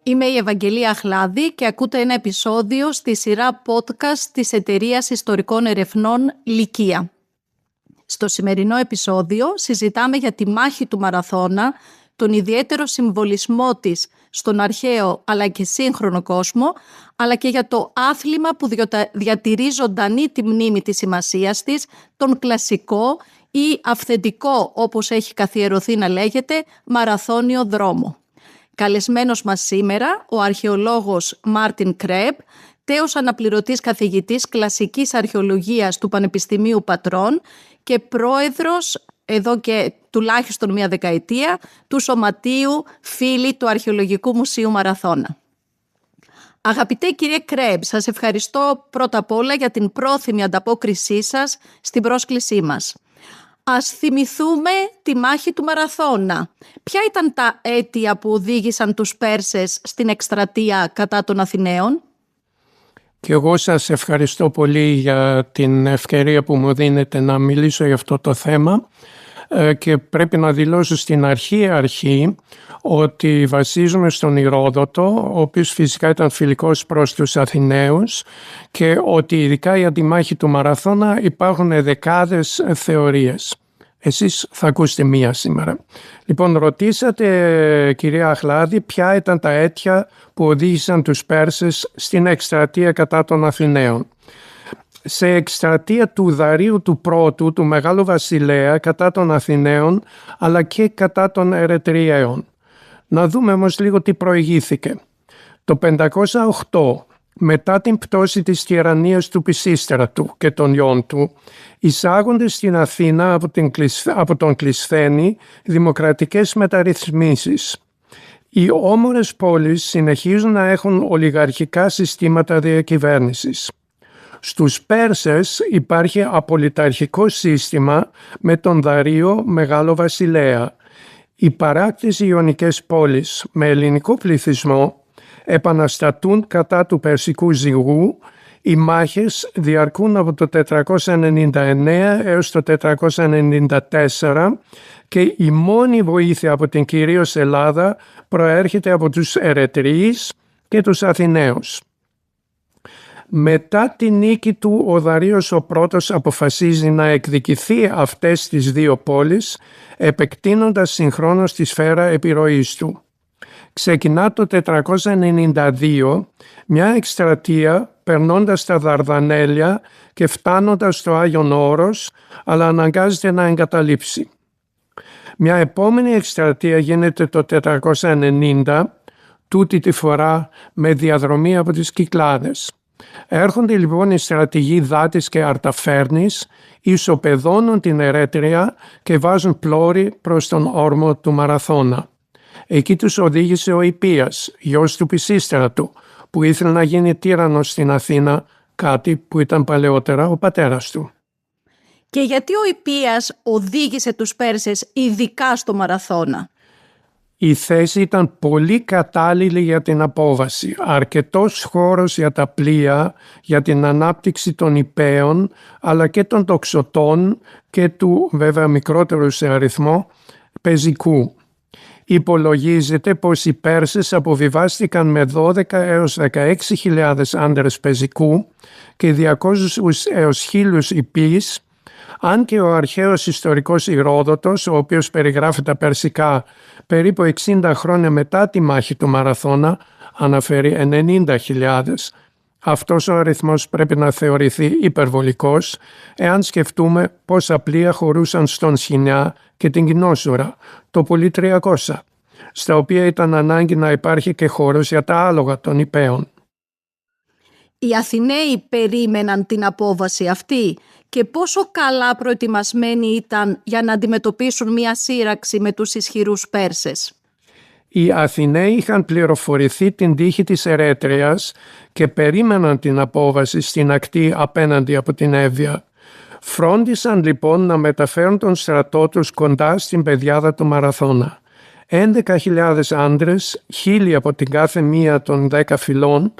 Είμαι η Ευαγγελία Αχλάδη και ακούτε ένα επεισόδιο στη σειρά podcast της Εταιρείας Ιστορικών Ερευνών Λυκία. Στο σημερινό επεισόδιο συζητάμε για τη μάχη του Μαραθώνα, τον ιδιαίτερο συμβολισμό της στον αρχαίο αλλά και σύγχρονο κόσμο, αλλά και για το άθλημα που διατηρεί ζωντανή τη μνήμη της σημασίας της, τον κλασικό ή αυθεντικό, όπως έχει καθιερωθεί να λέγεται, μαραθώνιο δρόμο. Καλεσμένος μας σήμερα ο αρχαιολόγος Μάρτιν Κρέμπ, τέος αναπληρωτής καθηγητής κλασικής αρχαιολογίας του Πανεπιστημίου Πατρών και πρόεδρος εδώ και τουλάχιστον μία δεκαετία του Σωματείου Φίλοι του Αρχαιολογικού Μουσείου Μαραθώνα. Αγαπητέ κύριε Κρέμπ, σας ευχαριστώ πρώτα απ' όλα για την πρόθυμη ανταπόκρισή σας στην πρόσκλησή μας. Ας θυμηθούμε τη μάχη του Μαραθώνα. Ποια ήταν τα αίτια που οδήγησαν τους Πέρσες στην εκστρατεία κατά των Αθηναίων? Και εγώ σας ευχαριστώ πολύ για την ευκαιρία που μου δίνετε να μιλήσω για αυτό το θέμα και πρέπει να δηλώσω στην αρχή ότι βασίζουμε στον Ηρόδοτο, ο οποίος φυσικά ήταν φιλικός προς τους Αθηναίους, και ότι ειδικά για τη μάχη του Μαραθώνα υπάρχουν δεκάδες θεωρίες. Εσείς θα ακούσετε μία σήμερα. Λοιπόν, ρωτήσατε κυρία Αχλάδη ποια ήταν τα αίτια που οδήγησαν τους Πέρσες στην εκστρατεία κατά των Αθηναίων. Σε εκστρατεία του Δαρίου του Πρώτου, του Μεγάλου Βασιλέα, κατά των Αθηναίων, αλλά και κατά των Ερετριαίων. Να δούμε όμως λίγο τι προηγήθηκε. Το 508, μετά την πτώση της τυραννίας του Πισίστρατου και των γιών του, εισάγονται στην Αθήνα από τον Κλισθένη δημοκρατικές μεταρρυθμίσεις. Οι όμορες πόλεις συνεχίζουν να έχουν ολιγαρχικά συστήματα διακυβέρνησης. Στους Πέρσες υπάρχει απολυταρχικό σύστημα με τον Δαρείο Μεγάλο Βασιλέα. Οι παράκτης Ιωνικές πόλεις με ελληνικό πληθυσμό επαναστατούν κατά του Περσικού ζυγού. Οι μάχες διαρκούν από το 499 έως το 494 και η μόνη βοήθεια από την κυρίως Ελλάδα προέρχεται από τους Ερετριείς και τους Αθηναίους. Μετά τη νίκη του, ο Δαρείος ο Πρώτος αποφασίζει να εκδικηθεί αυτές τις δύο πόλεις, επεκτείνοντας συγχρόνως τη σφαίρα επιρροής του. Ξεκινά το 492 μια εκστρατεία περνώντας τα Δαρδανέλια και φτάνοντας στο Άγιον Όρος, αλλά αναγκάζεται να εγκαταλείψει. Μια επόμενη εκστρατεία γίνεται το 490, τούτη τη φορά με διαδρομή από τις Κυκλάδες. Έρχονται λοιπόν οι στρατηγοί Δάτης και Αρταφέρνης, ισοπεδώνουν την Ερέτρια και βάζουν πλώρη προς τον όρμο του Μαραθώνα. Εκεί τους οδήγησε ο Ιππίας, γιος του Πισίστρατου, που ήθελε να γίνει τύραννος στην Αθήνα, κάτι που ήταν παλαιότερα ο πατέρας του. Και γιατί ο Ιππίας οδήγησε τους Πέρσες ειδικά στο Μαραθώνα? Η θέση ήταν πολύ κατάλληλη για την απόβαση, αρκετός χώρος για τα πλοία, για την ανάπτυξη των υπαίων, αλλά και των τοξωτών και του βέβαια μικρότερου σε αριθμό πεζικού. Υπολογίζεται πως οι Πέρσες αποβιβάστηκαν με 12 έως 16.000 άντρες πεζικού και 200 έως 1.000 υπείς, αν και ο αρχαίος ιστορικός Ηρόδοτος, ο οποίος περιγράφει τα περσικά περίπου 60 χρόνια μετά τη μάχη του Μαραθώνα, αναφέρει 90.000. Αυτός ο αριθμός πρέπει να θεωρηθεί υπερβολικός, εάν σκεφτούμε πόσα πλοία χωρούσαν στον Σχοινιά και την Κινόσουρα, το πολύ 300, στα οποία ήταν ανάγκη να υπάρχει και χώρος για τα άλογα των υπαίων. Οι Αθηναίοι περίμεναν την απόβαση αυτή και πόσο καλά προετοιμασμένοι ήταν για να αντιμετωπίσουν μια σύραξη με τους ισχυρούς Πέρσες? Οι Αθηναίοι είχαν πληροφορηθεί την τύχη της Ερέτριας και περίμεναν την απόβαση στην ακτή απέναντι από την Εύβοια. Φρόντισαν λοιπόν να μεταφέρουν τον στρατό τους κοντά στην πεδιάδα του Μαραθώνα. 11.000 άντρες, 1.000 από την κάθε μία των 10 φυλών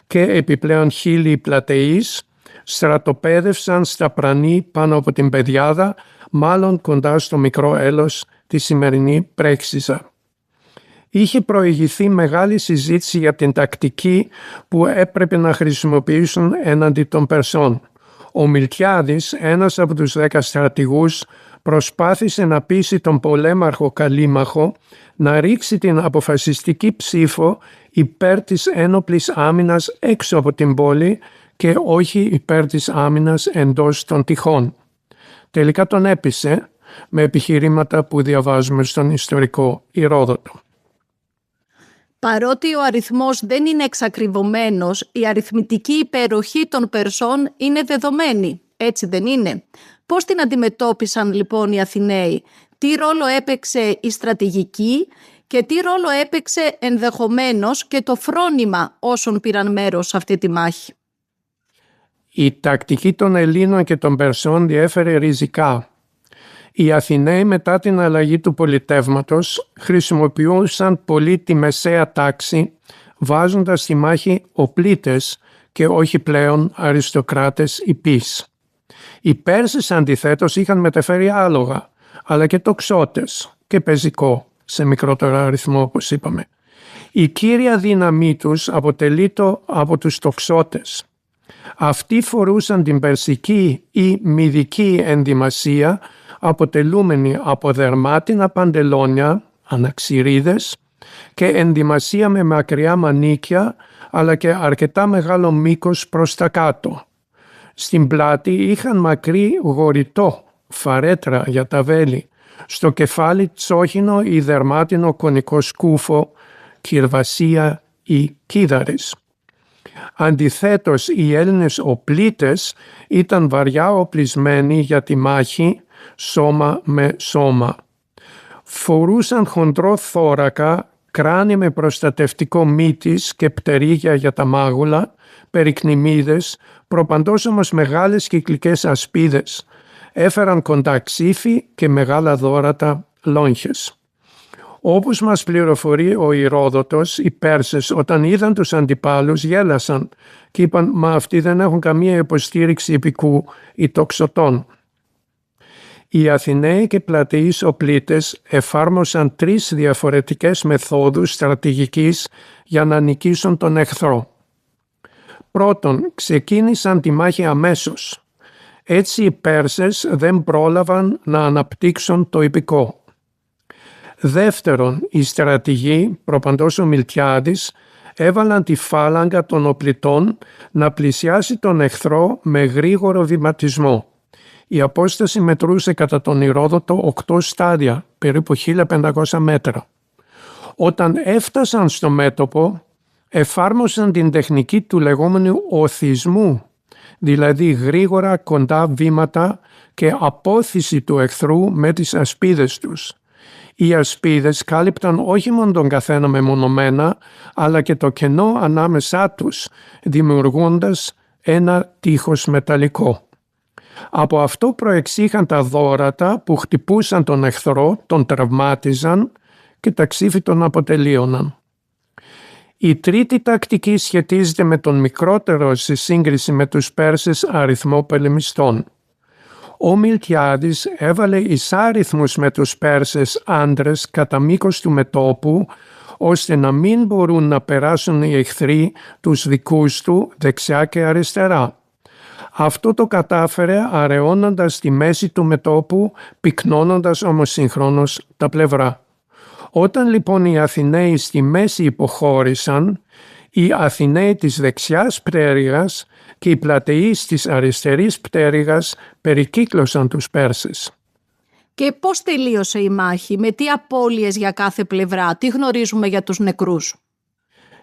και επιπλέον 1.000 πλατεείς, στρατοπέδευσαν στα Πρανή πάνω από την πεδιάδα, μάλλον κοντά στο μικρό έλος τη σημερινή Πρέξιζα. Είχε προηγηθεί μεγάλη συζήτηση για την τακτική που έπρεπε να χρησιμοποιήσουν έναντι των Περσών. Ο Μιλτιάδης, ένας από τους 10 στρατηγούς, προσπάθησε να πείσει τον πολέμαρχο Καλίμαχο να ρίξει την αποφασιστική ψήφο υπέρ της ένοπλης άμυνας έξω από την πόλη και όχι υπέρ της άμυνας εντός των τυχών. Τελικά τον έπεισε με επιχειρήματα που διαβάζουμε στον ιστορικό Ηρόδοτο. Παρότι ο αριθμός δεν είναι εξακριβωμένος, η αριθμητική υπεροχή των Περσών είναι δεδομένη, έτσι δεν είναι? Πώς την αντιμετώπισαν λοιπόν οι Αθηναίοι? Τι ρόλο έπαιξε η στρατηγική και τι ρόλο έπαιξε ενδεχομένως και το φρόνημα όσων πήραν μέρος σε αυτή τη μάχη? Η τακτική των Ελλήνων και των Περσών διέφερε ριζικά. Οι Αθηναίοι μετά την αλλαγή του πολιτεύματος χρησιμοποιούσαν πολύ τη μεσαία τάξη, βάζοντας στη μάχη οπλίτες και όχι πλέον αριστοκράτες υπείς. Οι Πέρσες αντιθέτως είχαν μεταφέρει άλογα, αλλά και τοξότες και πεζικό σε μικρότερο αριθμό όπως είπαμε. Η κύρια δύναμή τους αποτελείται από τους τοξότες. Αυτοί φορούσαν την περσική ή μυδική ενδυμασία αποτελούμενη από δερμάτινα παντελόνια, αναξυρίδες και ενδυμασία με μακριά μανίκια αλλά και αρκετά μεγάλο μήκος προς τα κάτω. Στην πλάτη είχαν μακρύ γορητό, φαρέτρα για τα βέλη, στο κεφάλι τσόχινο ή δερμάτινο κονικό σκούφο, κυρβασία ή κίδαρες. Αντιθέτως, οι Έλληνες οπλίτες ήταν βαριά οπλισμένοι για τη μάχη σώμα με σώμα. Φορούσαν χοντρό θώρακα, κράνη με προστατευτικό μύτης και πτερίγια για τα μάγουλα, περικνημίδες, προπαντός όμως μεγάλες κυκλικές ασπίδες. Έφεραν κοντά ξύφη και μεγάλα δώρατα λόγχες. Όπως μας πληροφορεί ο Ηρόδοτος, οι Πέρσες όταν είδαν τους αντιπάλους γέλασαν και είπαν «Μα αυτοί δεν έχουν καμία υποστήριξη υπηκού ή τοξωτών». Οι Αθηναίοι και πλατεείς οπλίτες εφάρμοσαν 3 διαφορετικές μεθόδους στρατηγικής για να νικήσουν τον εχθρό. Πρώτον, ξεκίνησαν τη μάχη αμέσως. Έτσι οι Πέρσες δεν πρόλαβαν να αναπτύξουν το υπηκό. Δεύτερον, οι στρατηγοί, προπαντός ο Μιλτιάδης, έβαλαν τη φάλαγγα των οπλιτών να πλησιάσει τον εχθρό με γρήγορο βηματισμό. Η απόσταση μετρούσε κατά τον Ηρόδοτο 8 στάδια, περίπου 1500 μέτρα. Όταν έφτασαν στο μέτωπο, εφάρμοσαν την τεχνική του λεγόμενου οθισμού, δηλαδή γρήγορα κοντά βήματα και απόθυση του εχθρού με τις ασπίδες τους. Οι ασπίδες κάλυπταν όχι μόνο τον καθένα μεμονωμένα, αλλά και το κενό ανάμεσά τους, δημιουργώντας ένα τείχος μεταλλικό. Από αυτό προεξήχαν τα δώρατα που χτυπούσαν τον εχθρό, τον τραυμάτιζαν και τα ξύφη τον αποτελείωναν. Η τρίτη τακτική σχετίζεται με τον μικρότερο σε σύγκριση με τους Πέρσες αριθμό πολεμιστών. Ο Μιλτιάδης έβαλε εισάριθμους με τους Πέρσες άντρες κατά μήκος του μετώπου, ώστε να μην μπορούν να περάσουν οι εχθροί τους δικούς του δεξιά και αριστερά. Αυτό το κατάφερε αραιώνοντας τη μέση του μετώπου, πυκνώνοντας όμως συγχρόνως τα πλευρά. Όταν λοιπόν οι Αθηναίοι στη μέση υποχώρησαν, οι Αθηναίοι της δεξιάς πτέρυγας και οι πλατεείς της αριστερής πτέρυγας περικύκλωσαν τους Πέρσες. Και πώς τελείωσε η μάχη, με τι απώλειες για κάθε πλευρά, τι γνωρίζουμε για τους νεκρούς?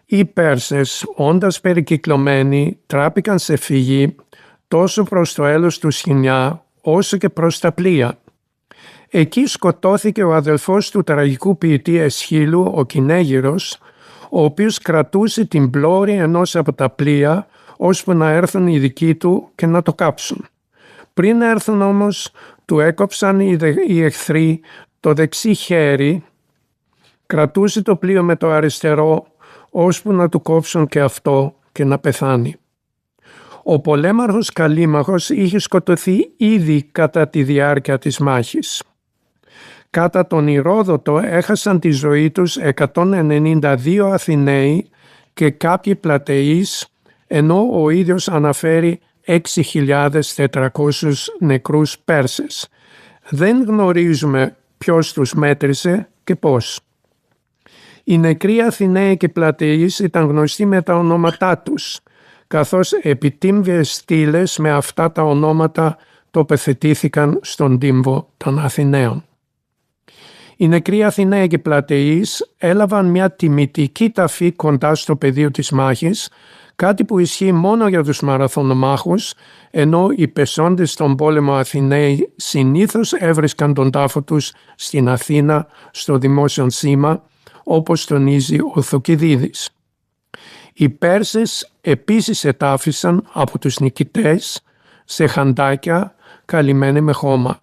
Οι Πέρσες, όντας περικυκλωμένοι, τράπηκαν σε φυγή τόσο προς το έλος του Σχοινιά όσο και προς τα πλοία. Εκεί σκοτώθηκε ο αδελφός του τραγικού ποιητή Αισχύλου, ο Κυνέγυρος, ο οποίος κρατούσε την πλώρη ενός από τα πλοία ώσπου να έρθουν οι δικοί του και να το κάψουν. Πριν έρθουν όμως, του έκοψαν οι εχθροί το δεξί χέρι, κρατούσε το πλοίο με το αριστερό ώσπου να του κόψουν και αυτό και να πεθάνει. Ο πολέμαρχος Καλίμαχος είχε σκοτωθεί ήδη κατά τη διάρκεια της μάχης. Κατά τον Ηρόδοτο έχασαν τη ζωή τους 192 Αθηναίοι και κάποιοι πλατεείς, ενώ ο ίδιος αναφέρει 6.400 νεκρούς Πέρσες. Δεν γνωρίζουμε ποιος τους μέτρησε και πώς. Οι νεκροί Αθηναίοι και πλατεείς ήταν γνωστοί με τα ονόματά τους, καθώς επιτύμβιες στήλες με αυτά τα ονόματα τοποθετήθηκαν στον τύμβο των Αθηναίων. Οι νεκροί Αθηναίοι και πλατεείς έλαβαν μια τιμητική ταφή κοντά στο πεδίο της μάχης, κάτι που ισχύει μόνο για τους μαραθωνομάχους, ενώ οι πεσόντες στον πόλεμο Αθηναίοι συνήθως έβρισκαν τον τάφο τους στην Αθήνα, στο δημόσιο σήμα, όπως τονίζει ο Θουκυδίδης. Οι Πέρσες επίσης ετάφησαν από τους νικητές σε χαντάκια καλυμμένοι με χώμα.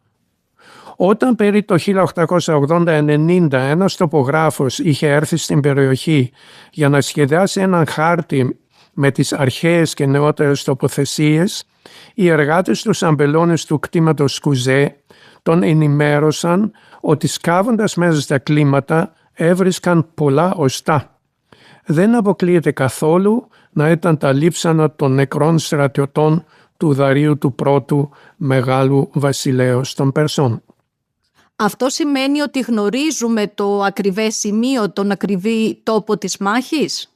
Όταν περί το 1880-90 ένας τοπογράφος είχε έρθει στην περιοχή για να σχεδιάσει έναν χάρτη με τις αρχαίες και νεότερες τοποθεσίες, οι εργάτες του αμπελώνες του κτήματος Κουζέ τον ενημέρωσαν ότι σκάβοντας μέσα στα κλίματα έβρισκαν πολλά οστά. Δεν αποκλείεται καθόλου να ήταν τα λείψανα των νεκρών στρατιωτών του Δαρίου του Πρώτου Μεγάλου Βασιλέως των Περσών. Αυτό σημαίνει ότι γνωρίζουμε το ακριβές σημείο, τον ακριβή τόπο της μάχης?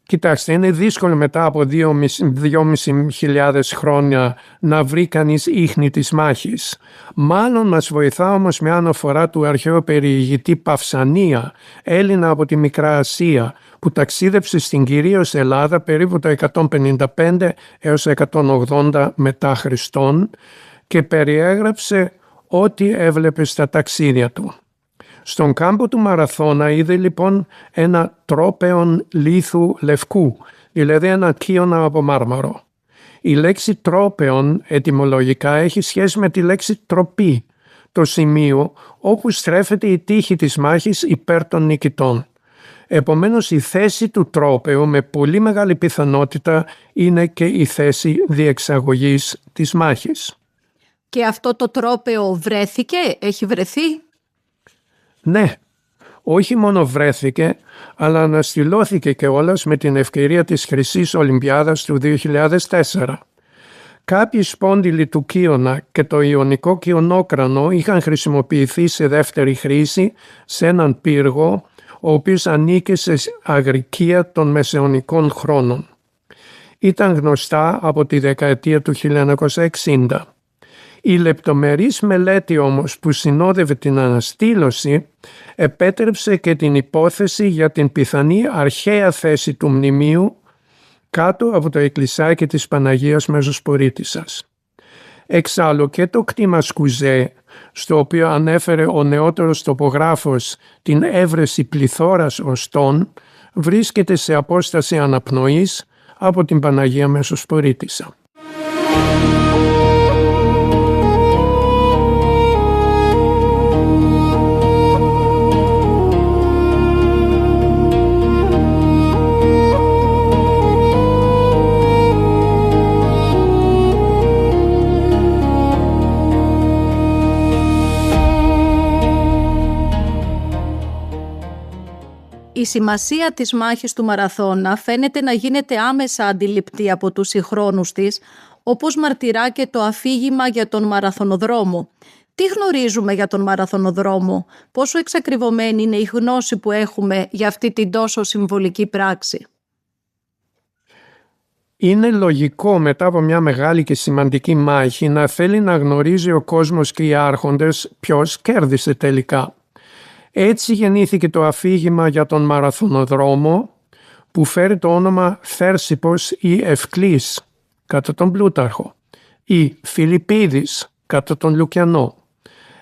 Κοιτάξτε, είναι δύσκολο μετά από 2.500 χρόνια να βρει κανείς ίχνη της μάχης. Μάλλον μας βοηθά όμως μια αναφορά του αρχαίου περιηγητή Παυσανία, Έλληνα από τη Μικρά Ασία, που ταξίδεψε στην κυρίως Ελλάδα περίπου το 155 έως 180 μετά Χριστόν και περιέγραψε ό,τι έβλεπε στα ταξίδια του. Στον κάμπο του Μαραθώνα είδε λοιπόν ένα τρόπεον λίθου λευκού, δηλαδή ένα κύωνα από μάρμαρο. Η λέξη τρόπεον ετυμολογικά έχει σχέση με τη λέξη τροπή, το σημείο όπου στρέφεται η τύχη της μάχης υπέρ των νικητών. Επομένως η θέση του τρόπεου με πολύ μεγάλη πιθανότητα είναι και η θέση διεξαγωγής της μάχης. Και αυτό το τρόπεο βρέθηκε, έχει βρεθεί? Ναι, όχι μόνο βρέθηκε, αλλά αναστηλώθηκε κιόλας με την ευκαιρία της Χρυσής Ολυμπιάδας του 2004. Κάποιοι σπόντιλοι του Κύωνα και το Ιωνικό Κυωνόκρανο είχαν χρησιμοποιηθεί σε δεύτερη χρήση σε έναν πύργο, ο οποίος ανήκε σε αγρικία των μεσαιωνικών χρόνων. Ήταν γνωστά από τη δεκαετία του 1960. Η λεπτομερής μελέτη όμως που συνόδευε την αναστήλωση επέτρεψε και την υπόθεση για την πιθανή αρχαία θέση του μνημείου κάτω από το εκκλησάκι της Παναγίας Μεζοσπορίτισσας. Εξάλλου και το κτήμα Σκουζέ, στο οποίο ανέφερε ο νεότερος τοπογράφος την έβρεση πληθώρας οστών, βρίσκεται σε απόσταση αναπνοής από την Παναγία Μεσοσπορίτισσα. Η σημασία της μάχης του Μαραθώνα φαίνεται να γίνεται άμεσα αντιληπτή από τους συγχρόνους της, όπως μαρτυρά και το αφήγημα για τον μαραθωνοδρόμο. Τι γνωρίζουμε για τον μαραθωνοδρόμο, πόσο εξακριβωμένη είναι η γνώση που έχουμε για αυτή την τόσο συμβολική πράξη? Είναι λογικό μετά από μια μεγάλη και σημαντική μάχη να θέλει να γνωρίζει ο κόσμος και οι άρχοντες ποιος κέρδισε τελικά. Έτσι γεννήθηκε το αφήγημα για τον μαραθωνοδρόμο που φέρει το όνομα Θέρσιπος ή Ευκλής κατά τον Πλούταρχο ή Φιλιππίδης κατά τον Λουκιανό.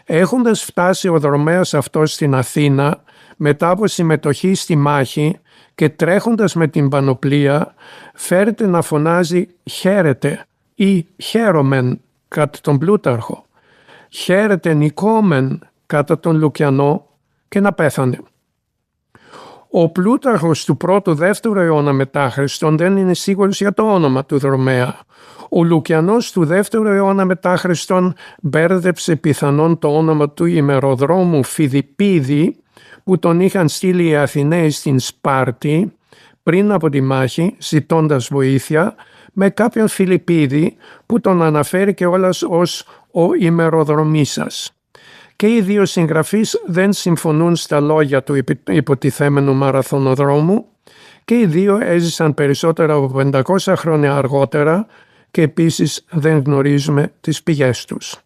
Έχοντας φτάσει ο δρομέας αυτός στην Αθήνα μετά από συμμετοχή στη μάχη και τρέχοντας με την πανοπλία φέρεται να φωνάζει «Χαίρετε» ή «Χαίρομεν» κατά τον Πλούταρχο, «Χαίρετε νικόμεν» κατά τον Λουκιανό και να πέθανε. Ο Πλούταρχος του 1ου-2ου αιώνα μετά Χριστόν δεν είναι σίγουρος για το όνομα του δρομέα. Ο Λουκιανός του 2ου αιώνα μετά Χριστόν μπέρδεψε πιθανόν το όνομα του ημεροδρόμου Φιδιππίδη που τον είχαν στείλει οι Αθηναίοι στην Σπάρτη πριν από τη μάχη ζητώντας βοήθεια με κάποιον Φιλιππίδη που τον αναφέρει κιόλας ως ο ημεροδρομήσας. Και οι δύο συγγραφείς δεν συμφωνούν στα λόγια του υποτιθέμενου μαραθωνοδρόμου και οι δύο έζησαν περισσότερα από 500 χρόνια αργότερα και επίσης δεν γνωρίζουμε τις πηγές τους.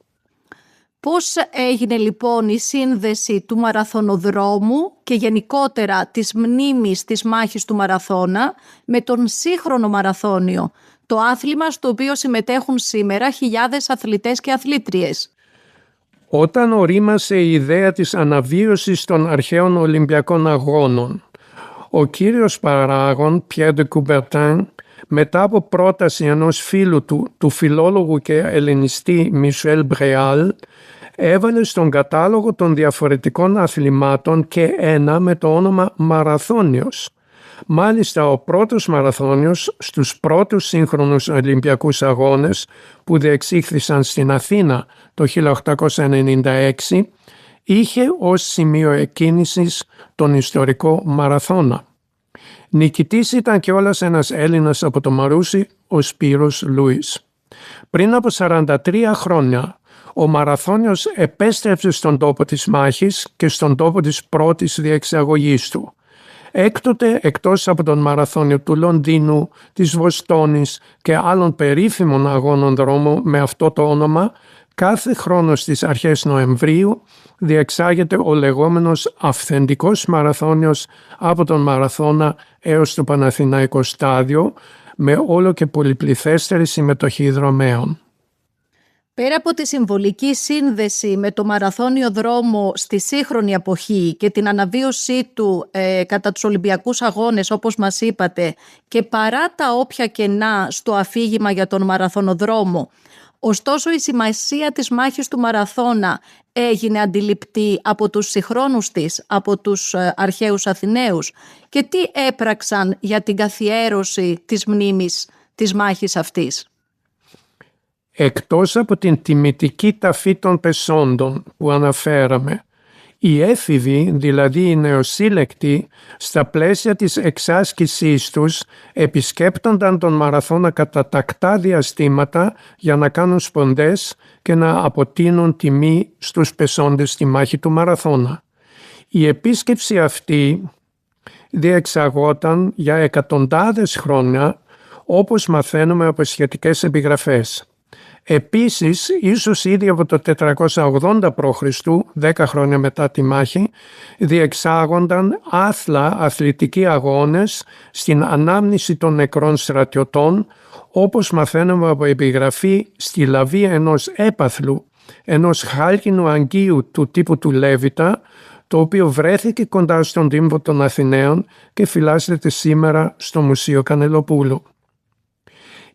Πώς έγινε λοιπόν η σύνδεση του μαραθωνοδρόμου και γενικότερα της μνήμης της μάχης του Μαραθώνα με τον σύγχρονο μαραθώνιο, το άθλημα στο οποίο συμμετέχουν σήμερα χιλιάδες αθλητές και αθλήτριες? Όταν ορίμασε η ιδέα της αναβίωσης των αρχαίων Ολυμπιακών Αγώνων, ο κύριος παράγων Pierre de Coubertin, μετά από πρόταση ενός φίλου του φιλόλογου και ελληνιστή Michel Bréal, έβαλε στον κατάλογο των διαφορετικών αθλημάτων και ένα με το όνομα Μαραθώνιος. Μάλιστα ο πρώτος Μαραθώνιος στους πρώτους σύγχρονους Ολυμπιακούς Αγώνες που διεξήχθησαν στην Αθήνα το 1896 είχε ως σημείο εκκίνησης τον ιστορικό Μαραθώνα. Νικητής ήταν κιόλας ένας Έλληνας από το Μαρούσι, ο Σπύρος Λούις. Πριν από 43 χρόνια ο Μαραθώνιος επέστρεψε στον τόπο της μάχης και στον τόπο της πρώτης διεξαγωγής του. Έκτοτε, εκτός από τον Μαραθώνιο του Λονδίνου, της Βοστόνης και άλλων περίφημων αγώνων δρόμου με αυτό το όνομα, κάθε χρόνο στις αρχές Νοεμβρίου διεξάγεται ο λεγόμενος αυθεντικός μαραθώνιος από τον Μαραθώνα έως το Παναθηναϊκό Στάδιο, με όλο και πολυπληθέστερη συμμετοχή δρομέων. Πέρα από τη συμβολική σύνδεση με το μαραθώνιο δρόμο στη σύγχρονη εποχή και την αναβίωσή του κατά τους Ολυμπιακούς Αγώνες όπως μας είπατε και παρά τα όποια κενά στο αφήγημα για τον μαραθωνοδρόμο, ωστόσο η σημασία της μάχης του Μαραθώνα έγινε αντιληπτή από τους συγχρόνους της, από τους αρχαίους Αθηναίους, και τι έπραξαν για την καθιέρωση της μνήμης της μάχης αυτής? Εκτός από την τιμητική ταφή των πεσόντων που αναφέραμε, οι έφηβοι, δηλαδή οι νεοσύλλεκτοι, στα πλαίσια της εξάσκησής τους επισκέπτονταν τον Μαραθώνα κατά τακτά διαστήματα για να κάνουν σποντές και να αποτείνουν τιμή στους πεσόντες στη μάχη του Μαραθώνα. Η επίσκεψη αυτή διεξαγόταν για εκατοντάδες χρόνια, όπως μαθαίνουμε από σχετικές επιγραφές. Επίσης, ίσως ήδη από το 480 π.Χ., 10 χρόνια μετά τη μάχη, διεξάγονταν άθλα αθλητικοί αγώνες στην ανάμνηση των νεκρών στρατιωτών, όπως μαθαίνουμε από επιγραφή στη λαβή ενός έπαθλου, ενός χάλκινου αγγείου του τύπου του Λέβητα, το οποίο βρέθηκε κοντά στον τύμβο των Αθηναίων και φυλάσσεται σήμερα στο Μουσείο Κανελοπούλου.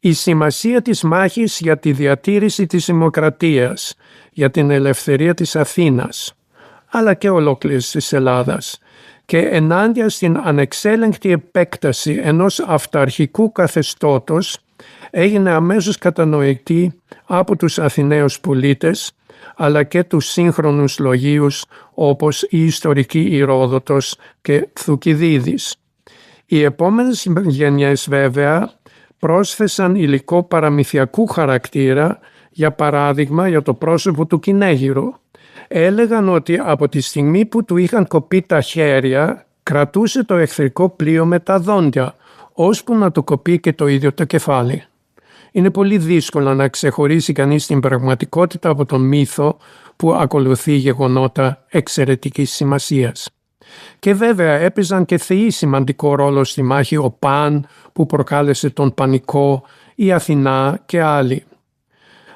Η σημασία της μάχης για τη διατήρηση της δημοκρατίας, για την ελευθερία της Αθήνας, αλλά και ολόκληρης της Ελλάδας, και ενάντια στην ανεξέλεγκτη επέκταση ενός αυταρχικού καθεστώτος έγινε αμέσως κατανοητή από τους Αθηναίους πολίτες, αλλά και τους σύγχρονους λογίους όπως η ιστορική Ηρόδοτος και Θουκυδίδης. Οι επόμενες γενιές βέβαια πρόσθεσαν υλικό παραμυθιακού χαρακτήρα, για παράδειγμα για το πρόσωπο του Κυνέγυρου. Έλεγαν ότι από τη στιγμή που του είχαν κοπεί τα χέρια, κρατούσε το εχθρικό πλοίο με τα δόντια, ώσπου να του κοπεί και το ίδιο το κεφάλι. Είναι πολύ δύσκολο να ξεχωρίσει κανείς την πραγματικότητα από τον μύθο που ακολουθεί γεγονότα εξαιρετικής σημασίας. Και βέβαια έπαιζαν και θεοί σημαντικό ρόλο στη μάχη, ο Παν που προκάλεσε τον Πανικό, η Αθηνά και άλλοι.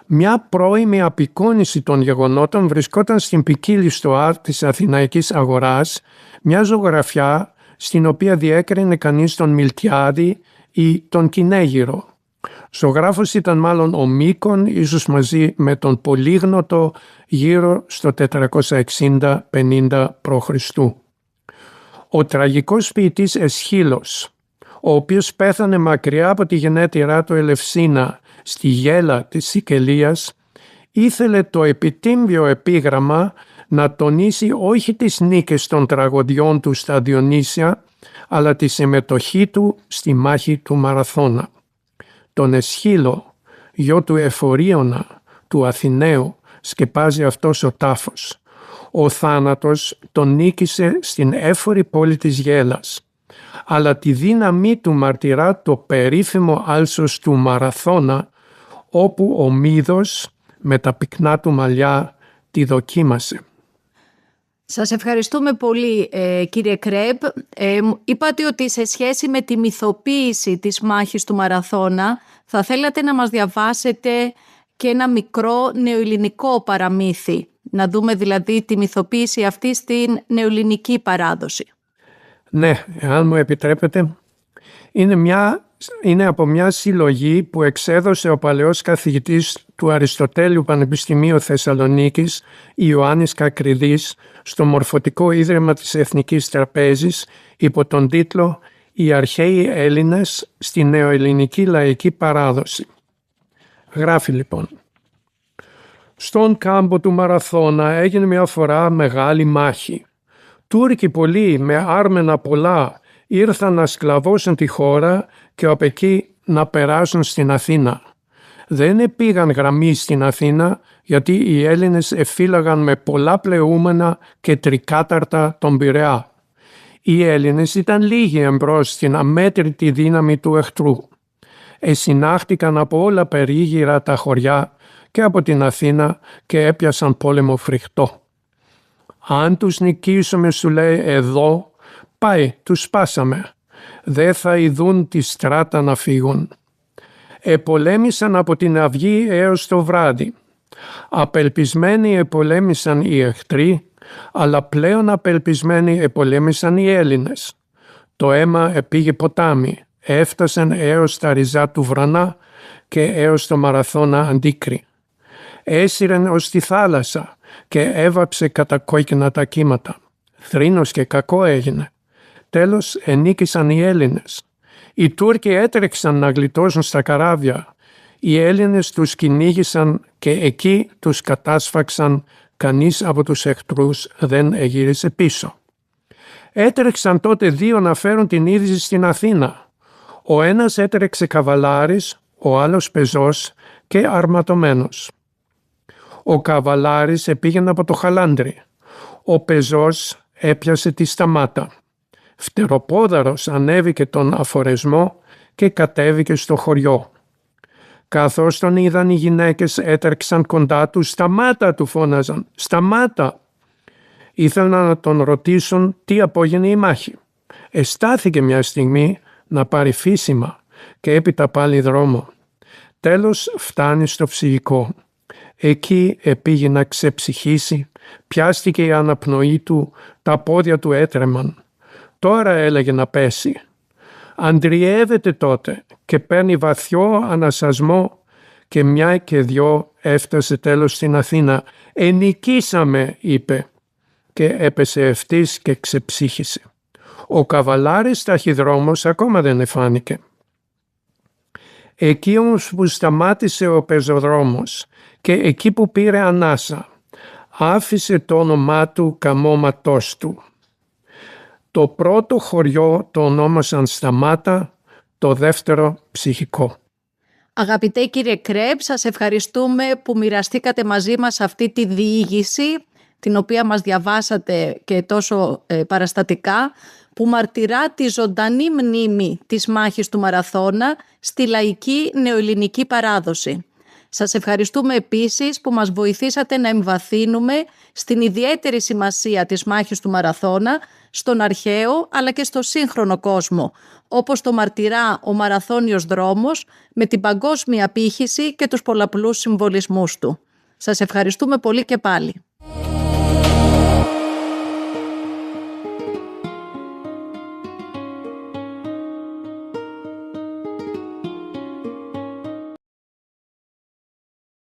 Μια πρώιμη απεικόνιση των γεγονότων βρισκόταν στην ποικίλη στοά της Αθηναϊκής αγοράς, μια ζωγραφιά στην οποία διέκρινε κανείς τον Μιλτιάδη ή τον Κυνέγυρο. Ζωγράφος ήταν μάλλον ο Μίκον, ίσως μαζί με τον Πολύγνωτο, γύρω στο 460-50 π.Χ. Ο τραγικός ποιητής Εσχύλος, ο οποίος πέθανε μακριά από τη γενέτειρά του Ελευσίνα στη γέλα της Σικελίας, ήθελε το επιτύμβιο επίγραμμα να τονίσει όχι τις νίκες των τραγωδιών του στα Διονύσια, αλλά τη συμμετοχή του στη μάχη του Μαραθώνα. Τον Εσχύλο, γιο του Εφορίωνα, του Αθηναίου, σκεπάζει αυτός ο τάφος. Ο θάνατος τον νίκησε στην έφορη πόλη της Γέλας, αλλά τη δύναμή του μαρτυρά το περίφημο άλσος του Μαραθώνα, όπου ο Μίδος με τα πυκνά του μαλλιά τη δοκίμασε. Σας ευχαριστούμε πολύ κύριε Κρέμπ. Είπατε ότι σε σχέση με τη μυθοποίηση της μάχης του Μαραθώνα θα θέλατε να μας διαβάσετε και ένα μικρό νεοελληνικό παραμύθι. Να δούμε δηλαδή τη μυθοποίηση αυτή στην νεοελληνική παράδοση. Ναι, αν μου επιτρέπετε, είναι από μια συλλογή που εξέδωσε ο παλαιός καθηγητής του Αριστοτέλειου Πανεπιστημίου Θεσσαλονίκης, Ιωάννης Κακριδής, στο Μορφωτικό Ίδρυμα της Εθνικής Τραπέζης, υπό τον τίτλο «Οι αρχαίοι Έλληνες στη νεοελληνική λαϊκή παράδοση». Γράφει λοιπόν: «Στον κάμπο του Μαραθώνα έγινε μια φορά μεγάλη μάχη. Τούρκοι πολλοί με άρμενα πολλά ήρθαν να σκλαβώσουν τη χώρα και από εκεί να περάσουν στην Αθήνα. Δεν πήγαν γραμμή στην Αθήνα γιατί οι Έλληνες εφύλαγαν με πολλά πλεούμενα και τρικάταρτα τον Πειραιά. Οι Έλληνες ήταν λίγοι εμπρός στην αμέτρητη δύναμη του εχθρού. Εσυνάχτηκαν από όλα περίγυρα τα χωριά και από την Αθήνα και έπιασαν πόλεμο φρικτό. Αν τους νικήσουμε, σου λέει, εδώ, πάει, τους σπάσαμε. Δεν θα ειδούν τη στράτα να φύγουν. Επολέμησαν από την αυγή έως το βράδυ. Απελπισμένοι επολέμησαν οι εχθροί, αλλά πλέον απελπισμένοι επολέμησαν οι Έλληνες. Το αίμα επήγε ποτάμι, έφτασαν έως τα ριζά του Βρανά και έως το Μαραθώνα Αντίκρη. Έσυρεν ως τη θάλασσα και έβαψε κατά κόκκινα τα κύματα. Θρήνος και κακό έγινε. Τέλος ενίκησαν οι Έλληνες. Οι Τούρκοι έτρεξαν να γλιτώσουν στα καράβια. Οι Έλληνες τους κυνήγησαν και εκεί τους κατάσφαξαν. Κανείς από τους εχθρούς δεν εγύρισε πίσω. Έτρεξαν τότε δύο να φέρουν την είδηση στην Αθήνα. Ο ένας έτρεξε καβαλάρης, ο άλλος πεζός και αρματωμένος. Ο καβαλάρης επήγαινε από το Χαλάνδρι. Ο πεζός έπιασε τη Σταμάτα. Φτεροπόδαρος ανέβηκε τον αφορεσμό και κατέβηκε στο χωριό. Καθώς τον είδαν οι γυναίκες έτρεξαν κοντά του, «Σταμάτα», του φώναζαν, «Σταμάτα». Ήθελαν να τον ρωτήσουν τι απόγινε η μάχη. Εστάθηκε μια στιγμή να πάρει φύσιμα και έπειτα πάλι δρόμο. Τέλος φτάνει στο ψυγικό. Εκεί επήγε να ξεψυχήσει, πιάστηκε η αναπνοή του, τα πόδια του έτρεμαν. Τώρα έλεγε να πέσει. Αντριεύεται τότε και παίρνει βαθιό ανασασμό και μια και δυο έφτασε τέλος στην Αθήνα. «Ενικήσαμε», είπε, και έπεσε ευθύς και ξεψύχησε. Ο καβαλάρης ταχυδρόμος ακόμα δεν εφάνηκε. Εκεί όμως που σταμάτησε ο πεζοδρόμος και εκεί που πήρε ανάσα, άφησε το όνομά του καμώματός του. Το πρώτο χωριό το ονόμασαν Σταμάτα, το δεύτερο Ψυχικό. Αγαπητέ κύριε Κρέμπ, σας ευχαριστούμε που μοιραστήκατε μαζί μας αυτή τη διήγηση, την οποία μας διαβάσατε και τόσο παραστατικά, που μαρτυρά τη ζωντανή μνήμη της μάχης του Μαραθώνα στη λαϊκή νεοελληνική παράδοση. Σας ευχαριστούμε επίσης που μας βοηθήσατε να εμβαθύνουμε στην ιδιαίτερη σημασία της μάχης του Μαραθώνα στον αρχαίο αλλά και στο σύγχρονο κόσμο, όπως το μαρτυρά ο μαραθώνιος δρόμος με την παγκόσμια απήχηση και τους πολλαπλούς συμβολισμούς του. Σας ευχαριστούμε πολύ και πάλι.